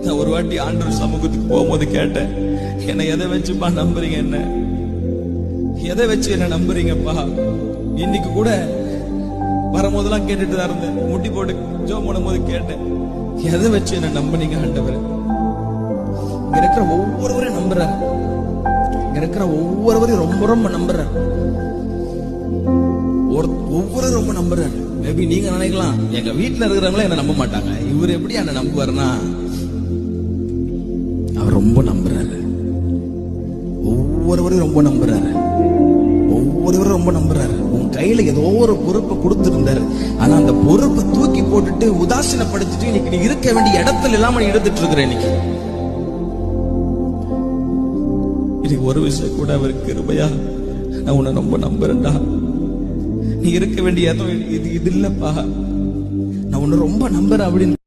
நான் ஒரு வாட்டி ஆண்டவர் சமூகத்துக்கு போகும்போது கேட்டேன், என்ன எதை வச்சுப்பா நம்புறீங்க? என்ன எதை வச்சு என்ன நம்புறீங்கப்பா? இன்னைக்கு கூட வரும்போதெல்லாம் கேட்டுட்டு தான் இருந்தேன். முட்டி போட்டு ஜோம் பண்ணும்போது கேட்டேன், எதை வச்சு என்ன நம்புனீங்க ஆண்டவர்? இங்க இருக்கிற ஒவ்வொருவரையும் நம்புறாரு. இங்க இருக்கிற ஒவ்வொருவரையும் ரொம்ப ரொம்ப நம்புறாரு. ஒவ்வொருவரும் ரொம்ப நம்புறாரு. மேபி நீங்க நினைக்கலாம், எங்க வீட்டுல இருக்கிறவங்களே என்ன நம்ப மாட்டாங்க, இவர் எப்படி என்ன நம்புவாருன்னா, அவர் ரொம்ப நம்புறாரு. ஒவ்வொருவரையும் ரொம்ப நம்புறாரு. ஒவ்வொருவரும் ரொம்ப நம்புறாரு. உன் கையில ஏதோ ஒரு பொறுப்பை கொடுத்திருந்தாரு, ஆனா அந்த பொறுப்பை தூக்கி போட்டுட்டு உதாசீனப்படுத்திட்டு இன்னைக்கு நீ இருக்க வேண்டிய இடத்துல இல்லாம நீ எடுத்துட்டு இருக்கிற. இன்னைக்கு ஒரு விஷயம் கூட அவருக்கு கிருபையா, நான் உன்னை ரொம்ப நம்புறேன்டா, நீ இருக்க வேண்டிய இடம் இது இல்லப்பா, நான் உன்னை ரொம்ப நம்புறேன் அப்படின்னு